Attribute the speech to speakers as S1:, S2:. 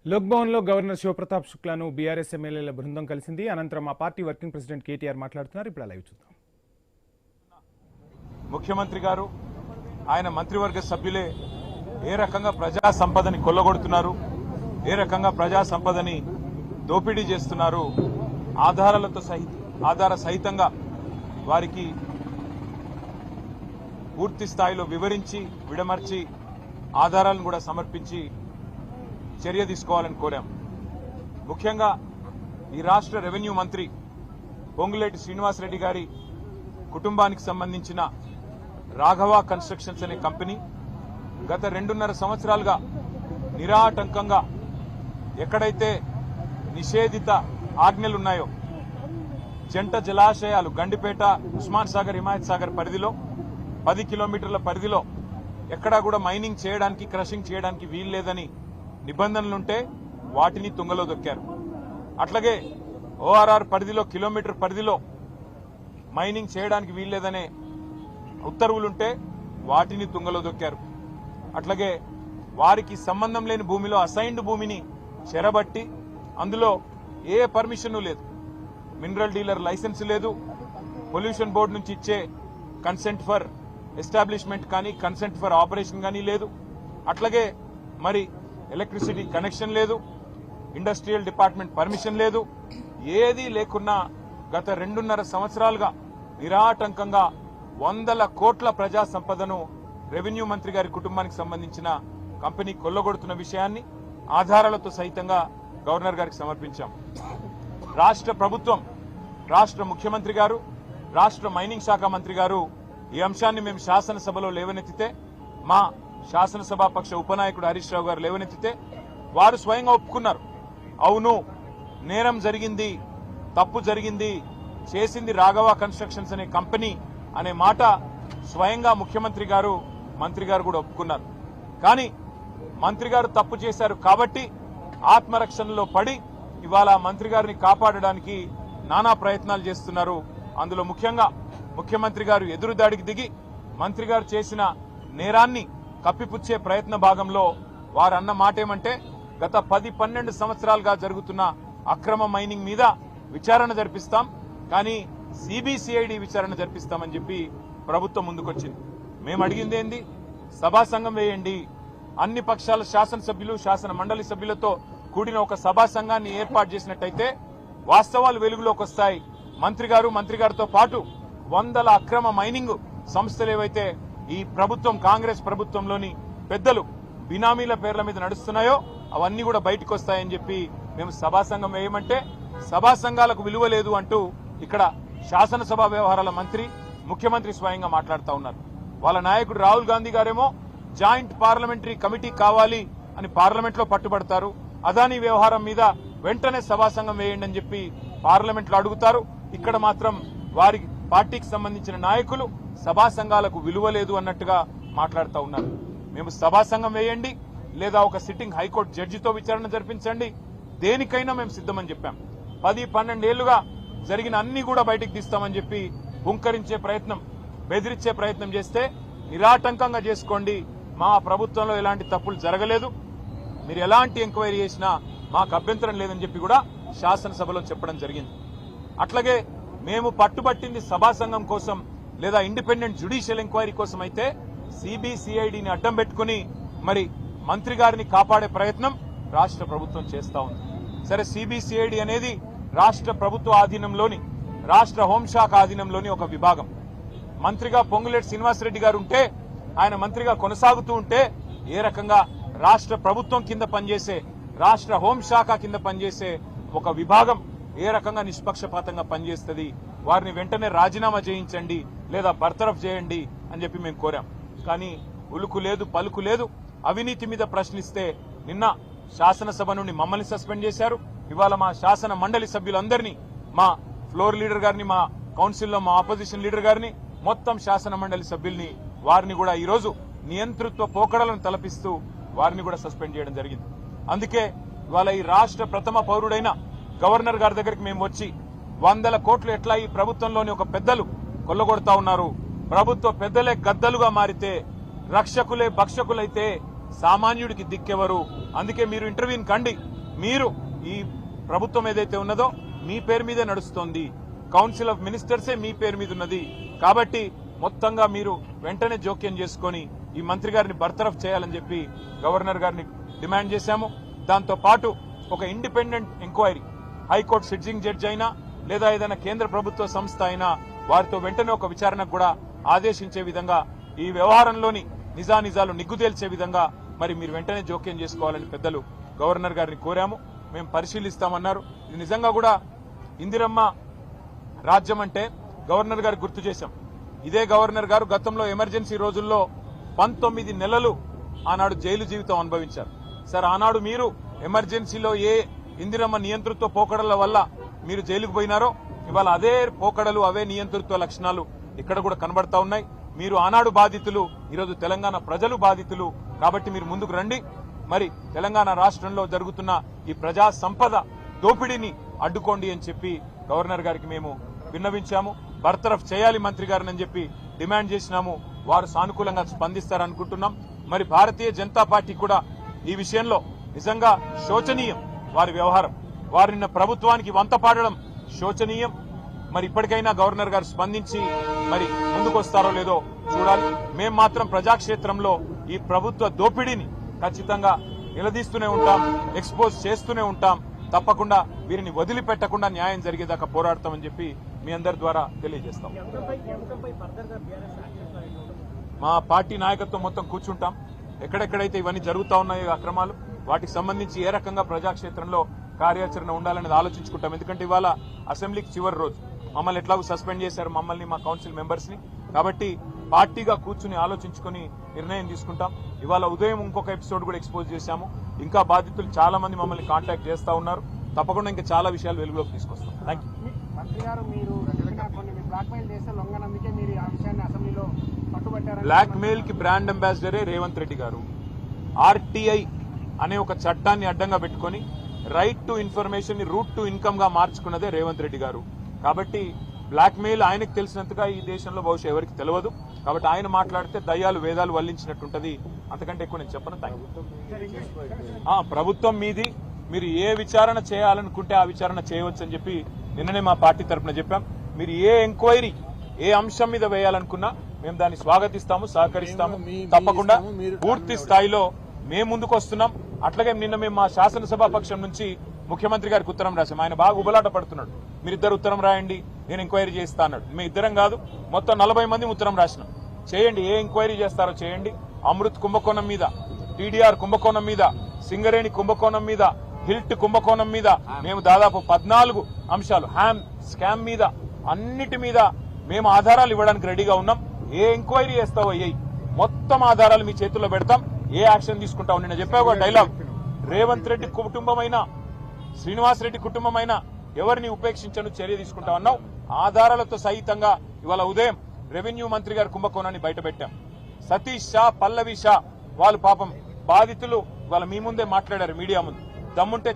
S1: లోక్భవన్ లో governor Shiv Pratap శుక్లాను BRS ఎమ్మెల్యేల బృందం కలిసింది. అనంతరం ఆ పార్టీ వర్కింగ్ ప్రెసిడెంట్ కేటీఆర్ మాట్లాడుతున్నారు. ఇప్పుడు లైవ్ చూద్దాం.
S2: ముఖ్యమంత్రి గారు ఆయన మంత్రివర్గ సభ్యులే ఏ రకంగా ప్రజా సంపదని కొల్లగొడుతున్నారు, ఏ రకంగా ప్రజా సంపదని దోపిడీ చేస్తున్నారు, ఆధార సహితంగా వారికి పూర్తి స్థాయిలో వివరించి విడమర్చి ఆధారాలను కూడా సమర్పించి చర్య తీసుకోవాలని కోరాం. ముఖ్యంగా ఈ రాష్ట్ర రెవెన్యూ మంత్రి పొంగులేటి శ్రీనివాసరెడ్డి గారి కుటుంబానికి సంబంధించిన రాఘవ కన్స్ట్రక్షన్స్ అనే కంపెనీ గత 2.5 సంవత్సరాలుగా నిరాటంకంగా ఎక్కడైతే నిషేధిత ఆజ్ఞలున్నాయో జంట జలాశయాలు గండిపేట, ఉస్మాన్ సాగర్, హిమాయత్ సాగర్ పరిధిలో 10 కిలోమీటర్ల పరిధిలో ఎక్కడా కూడా మైనింగ్ చేయడానికి, క్రషింగ్ చేయడానికి వీల్లేదని నిబంధనలుంటే వాటిని తుంగలో దొక్కారు. అట్లాగే ఓఆర్ఆర్ పరిధిలో కిలోమీటర్ పరిధిలో మైనింగ్ చేయడానికి వీల్లేదనే ఉత్తర్వులుంటే వాటిని తుంగలో దొక్కారు. అట్లాగే వారికి సంబంధం లేని భూమిలో అసైన్డ్ భూమిని చెరబట్టి అందులో ఏ పర్మిషన్ లేదు, మినరల్ డీలర్ లైసెన్స్ లేదు, పొల్యూషన్ బోర్డు నుంచి ఇచ్చే కన్సెంట్ ఫర్ ఎస్టాబ్లిష్మెంట్ కానీ కన్సెంట్ ఫర్ ఆపరేషన్ కానీ లేదు. అట్లాగే మరి ఎలక్ట్రిసిటీ కనెక్షన్ లేదు, ఇండస్ట్రియల్ డిపార్ట్మెంట్ పర్మిషన్ లేదు. ఏదీ లేకున్నా గత 2.5 సంవత్సరాలుగా నిరాటంకంగా 100 కోట్ల ప్రజా సంపదను రెవెన్యూ మంత్రి గారి కుటుంబానికి సంబంధించిన కంపెనీ కొల్లగొడుతున్న విషయాన్ని ఆధారాలతో సహితంగా గవర్నర్ గారికి సమర్పించాం. రాష్ట్ర ప్రభుత్వం, రాష్ట్ర ముఖ్యమంత్రి గారు, రాష్ట్ర మైనింగ్ శాఖ మంత్రి గారు ఈ అంశాన్ని మేము శాసనసభలో లేవనెత్తితే, మా శాసనసభాపక్ష ఉపనాయకుడు హరీష్ రావు గారు లేవనెత్తితే వారు స్వయంగా ఒప్పుకున్నారు. అవును, నేరం జరిగింది, తప్పు జరిగింది, చేసింది రాఘవ కన్స్ట్రక్షన్స్ అనే కంపెనీ అనే మాట స్వయంగా ముఖ్యమంత్రి గారు, మంత్రి గారు కూడా ఒప్పుకున్నారు. కానీ మంత్రి గారు తప్పు చేశారు కాబట్టి ఆత్మరక్షణలో పడి ఇవాళ మంత్రి గారిని కాపాడడానికి నానా ప్రయత్నాలు చేస్తున్నారు. అందులో ముఖ్యంగా ముఖ్యమంత్రి గారు ఎదురుదాడికి దిగి మంత్రి గారు చేసిన నేరాన్ని కప్పిపుచ్చే ప్రయత్న భాగంలో వారు అన్న మాట ఏమంటే, గత 10-12 సంవత్సరాలుగా జరుగుతున్న అక్రమ మైనింగ్ మీద విచారణ జరిపిస్తాం, కానీ సిబిసిఐడి విచారణ జరిపిస్తామని చెప్పి ప్రభుత్వం ముందుకొచ్చింది. మేము అడిగింది ఏంది, సభా సంఘం వేయండి, అన్ని పక్షాల శాసనసభ్యులు, శాసన మండలి సభ్యులతో కూడిన ఒక సభా సంఘాన్ని ఏర్పాటు చేసినట్టయితే వాస్తవాలు వెలుగులోకి వస్తాయి. మంత్రి గారితో పాటు 100 అక్రమ మైనింగ్ సంస్థలు ఏవైతే ఈ ప్రభుత్వం, కాంగ్రెస్ ప్రభుత్వంలోని పెద్దలు బినామీల పేర్ల మీద నడుస్తున్నాయో అవన్నీ కూడా బయటకు వస్తాయని చెప్పి మేము సభా సంఘం వేయమంటే, సభా సంఘాలకు విలువ లేదు అంటూ ఇక్కడ శాసనసభ వ్యవహారాల మంత్రి, ముఖ్యమంత్రి స్వయంగా మాట్లాడుతూ ఉన్నారు. వాళ్ళ నాయకుడు రాహుల్ గాంధీ గారేమో జాయింట్ పార్లమెంటరీ కమిటీ కావాలి అని పార్లమెంట్ లో పట్టుబడతారు. అదానీ వ్యవహారం మీద వెంటనే సభా సంఘం వేయండి అని చెప్పి పార్లమెంట్ లో అడుగుతారు. ఇక్కడ మాత్రం వారి పార్టీకి సంబంధించిన నాయకులు సభా సంఘాలకు విలువ లేదు అన్నట్టుగా మాట్లాడుతూ ఉన్నారు. మేము సభా సంఘం వేయండి, లేదా ఒక సిట్టింగ్ హైకోర్టు జడ్జితో విచారణ జరిపించండి, దేనికైనా మేము సిద్ధమని చెప్పాం. 10-12 ఏళ్లుగా జరిగిన అన్ని కూడా బయటికి తీస్తామని చెప్పి హుంకరించే ప్రయత్నం, బెదిరించే ప్రయత్నం చేస్తే నిరాటంకంగా చేసుకోండి, మా ప్రభుత్వంలో ఎలాంటి తప్పులు జరగలేదు, మీరు ఎలాంటి ఎంక్వైరీ చేసినా మాకు అభ్యంతరం లేదని చెప్పి కూడా శాసనసభలో చెప్పడం జరిగింది. అట్లాగే మేము పట్టుబట్టింది సభా సంఘం కోసం లేదా ఇండిపెండెంట్ జ్యుడిషియల్ ఎంక్వైరీ కోసం అయితే సిబిసిఐడిని అడ్డం పెట్టుకుని మరి మంత్రి గారిని కాపాడే ప్రయత్నం రాష్ట్ర ప్రభుత్వం చేస్తా ఉంది. సరే, సిబిసిఐడి అనేది రాష్ట్ర ప్రభుత్వ ఆధీనంలోని, రాష్ట్ర హోంశాఖ ఆధీనంలోని ఒక విభాగం. మంత్రిగా పొంగులేటి శ్రీనివాసరెడ్డి గారు ఉంటే, ఆయన మంత్రిగా కొనసాగుతూ ఉంటే ఏ రకంగా రాష్ట్ర ప్రభుత్వం కింద పనిచేసే, రాష్ట్ర హోంశాఖ కింద పనిచేసే ఒక విభాగం ఏ రకంగా నిష్పక్షపాతంగా పనిచేస్తుంది, వారిని వెంటనే రాజీనామా చేయించండి లేదా బర్తరఫ్ చేయండి అని చెప్పి మేము కోరాం. కానీ ఉలుకు లేదు, పలుకు లేదు. అవినీతి మీద ప్రశ్నిస్తే నిన్న శాసనసభ నుండి మమ్మల్ని సస్పెండ్ చేశారు. ఇవాళ మా శాసన మండలి సభ్యులందరినీ, మా ఫ్లోర్ లీడర్ గారిని, మా కౌన్సిల్లో మా ఆపోజిషన్ లీడర్ గారిని, మొత్తం శాసన మండలి సభ్యుల్ని, వారిని కూడా ఈరోజు నియంతృత్వ పోకడలను తలపిస్తూ వారిని కూడా సస్పెండ్ చేయడం జరిగింది. అందుకే ఇవాళ ఈ రాష్ట్ర ప్రథమ పౌరుడైన గవర్నర్ గారి దగ్గరికి మేము వచ్చి 100 కోట్లు ఎట్లా ఈ ప్రభుత్వంలోని ఒక పెద్దలు కొల్లగొడతా ఉన్నారు, ప్రభుత్వ పెద్దలే గద్దలుగా మారితే, రక్షకులే భక్షకులైతే సామాన్యుడికి దిక్కెవరు, అందుకే మీరు ఇంటర్వ్యూని కండి, మీరు ఈ ప్రభుత్వం ఏదైతే ఉన్నదో మీ పేరు మీదే నడుస్తోంది, కౌన్సిల్ ఆఫ్ మినిస్టర్సే మీ పేరు మీద ఉన్నది. కాబట్టి మొత్తంగా మీరు వెంటనే జోక్యం చేసుకుని ఈ మంత్రి గారిని బర్తరఫ్ చేయాలని చెప్పి గవర్నర్ గారిని డిమాండ్ చేశాము. దాంతో పాటు ఒక independent enquiry, high court sitting judge అయినా లేదా ఏదైనా కేంద్ర ప్రభుత్వ సంస్థ అయినా వారితో వెంటనే ఒక విచారణకు కూడా ఆదేశించే విధంగా ఈ వ్యవహారంలోని నిజానిజాలు నిగ్గుదేల్చే విధంగా మరి మీరు వెంటనే జోక్యం చేసుకోవాలని పెద్దలు గవర్నర్ గారిని కోరాము. మేము పరిశీలిస్తామన్నారు. ఇది నిజంగా కూడా ఇందిరమ్మ రాజ్యం అంటే గవర్నర్ గారు గుర్తు చేశాం. ఇదే గవర్నర్ గారు గతంలో ఎమర్జెన్సీ రోజుల్లో 19 నెలలు ఆనాడు జైలు జీవితం అనుభవించారు. సార్, ఆనాడు మీరు ఎమర్జెన్సీలో ఏ ఇందిరమ్మ నియంతృత్వ పోకడల వల్ల మీరు జైలుకు పోయినారో ఇవాళ అదే పోకడలు, అవే నియంతృత్వ లక్షణాలు ఇక్కడ కూడా కనబడతా ఉన్నాయి. మీరు ఆనాడు బాధితులు, ఈరోజు తెలంగాణ ప్రజలు బాధితులు. కాబట్టి మీరు ముందుకు రండి. మరి తెలంగాణ రాష్ట్రంలో జరుగుతున్న ఈ ప్రజా సంపద దోపిడీని అడ్డుకోండి అని చెప్పి గవర్నర్ గారికి మేము విన్నవించాము. బర్తరఫ్ చేయాలి మంత్రి గారిని అని చెప్పి డిమాండ్ చేసినాము. వారు సానుకూలంగా స్పందిస్తారనుకుంటున్నాం. మరి భారతీయ జనతా పార్టీ కూడా ఈ విషయంలో నిజంగా శోచనీయం వారి వ్యవహారం. వారు నిన్న ప్రభుత్వానికి వంత పాడడం శోచనీయం. మరి ఇప్పటికైనా గవర్నర్ గారు స్పందించి మరి ముందుకొస్తారో లేదో చూడాలి. మేం మాత్రం ప్రజాక్షేత్రంలో ఈ ప్రభుత్వ దోపిడీని ఖచ్చితంగా నిలదీస్తూనే ఉంటాం, ఎక్స్పోజ్ చేస్తూనే ఉంటాం. తప్పకుండా వీరిని వదిలిపెట్టకుండా న్యాయం జరిగేదాకా పోరాడతామని చెప్పి మీ అందరి ద్వారా తెలియజేస్తాం. మా పార్టీ నాయకత్వం మొత్తం కూర్చుంటాం. ఎక్కడెక్కడైతే ఇవన్నీ జరుగుతా ఉన్నాయో అక్రమాలు, వాటికి సంబంధించి ఏ రకంగా ప్రజాక్షేత్రంలో కార్యాచరణ ఉండాలనేది ఆలోచించుకుంటాం. ఎందుకంటే ఇవాళ అసెంబ్లీకి చివరి రోజు, మమ్మల్ని ఎట్లాగో సస్పెండ్ చేశారు, మమ్మల్ని, మా కౌన్సిల్ మెంబర్స్ ని. కాబట్టి పార్టీగా కూర్చుని ఆలోచించుకుని నిర్ణయం తీసుకుంటాం. ఇవాళ ఉదయం ఇంకొక ఎపిసోడ్ కూడా ఎక్స్పోజ్ చేశాము. ఇంకా బాధితులు చాలా మంది మమ్మల్ని కాంటాక్ట్ చేస్తా ఉన్నారు. తప్పకుండా ఇంకా చాలా విషయాలు వెలుగులోకి తీసుకొస్తాం. Thank you.
S3: మంత్రి గారు, మీరు బ్లాక్మెయిల్ చేస్తే లొంగనందుకే మీరు ఆ విషయాన్ని అసెంబ్లీలో పట్టుబట్టారు.
S2: బ్లాక్ మెయిల్ కి బ్రాండ్ అంబాసిడరే రేవంత్ రెడ్డి గారు. ఆర్టీఐ అనే ఒక చట్టాన్ని అడ్డంగా పెట్టుకుని రైట్ టు ఇన్ఫర్మేషన్ ని రూట్ టు ఇన్కమ్ గా మార్చుకున్నదే రేవంత్ రెడ్డి గారు. కాబట్టి బ్లాక్ మెయిల్ ఆయనకు తెలిసినంతగా ఈ దేశంలో బహుశా ఎవరికి తెలియదు. కాబట్టి ఆయన మాట్లాడితే దయ్యాలు వేదాలు వల్లించినట్టుంటది. అంతకంటే ఎక్కువ నేను చెప్పను. ప్రభుత్వం మీది, మీరు ఏ విచారణ చేయాలనుకుంటే ఆ విచారణ చేయవచ్చు అని చెప్పి నిన్ననే మా పార్టీ తరఫున చెప్పాం. మీరు ఏ ఎంక్వైరీ, ఏ అంశం మీద వేయాలనుకున్నా మేము దాన్ని స్వాగతిస్తాము, సహకరిస్తాము. తప్పకుండా పూర్తి స్థాయిలో మేము ముందుకు వస్తున్నాం. అట్లాగే నిన్న మేము మా శాసనసభా పక్షం నుంచి ముఖ్యమంత్రి గారికి ఉత్తరం రాశాం. ఆయన బాగా ఉబలాట పడుతున్నాడు. మీరిద్దరు ఉత్తరం రాయండి, నేను ఎంక్వైరీ చేస్తా అన్నాడు. మేము ఇద్దరం కాదు, మొత్తం 40 మంది ఉత్తరం రాసినాం. చేయండి, ఏ ఎంక్వైరీ చేస్తారో చేయండి. అమృత్ కుంభకోణం మీద, టీడీఆర్ కుంభకోణం మీద, సింగరేణి కుంభకోణం మీద, హిల్ట్ కుంభకోణం మీద మేము దాదాపు 14 అంశాలు, హ్యామ్ స్కామ్ మీద, అన్నిటి మీద మేము ఆధారాలు ఇవ్వడానికి రెడీగా ఉన్నాం. ఏ ఎంక్వైరీ చేస్తావో అయ్యాయి, మొత్తం ఆధారాలు మీ చేతుల్లో పెడతాం. ఏ యాక్షన్ తీసుకుంటావు? నిన్న చెప్పావు డైలాగ్, రేవంత్ రెడ్డి కుటుంబమైనా శ్రీనివాసరెడ్డి కుటుంబమైనా ఎవరిని ఉపేక్షించను, చర్య తీసుకుంటామన్నావు. ఆధారాలతో సహితంగా ఇవాళ ఉదయం రెవెన్యూ మంత్రి గారి కుంభకోణాన్ని బయటపెట్టాం. సతీష్ షా, పల్లవి షా వాళ్ళు పాపం బాధితులు వాళ్ళ మీ ముందే మాట్లాడారు మీడియా ముందు. దమ్ముంటే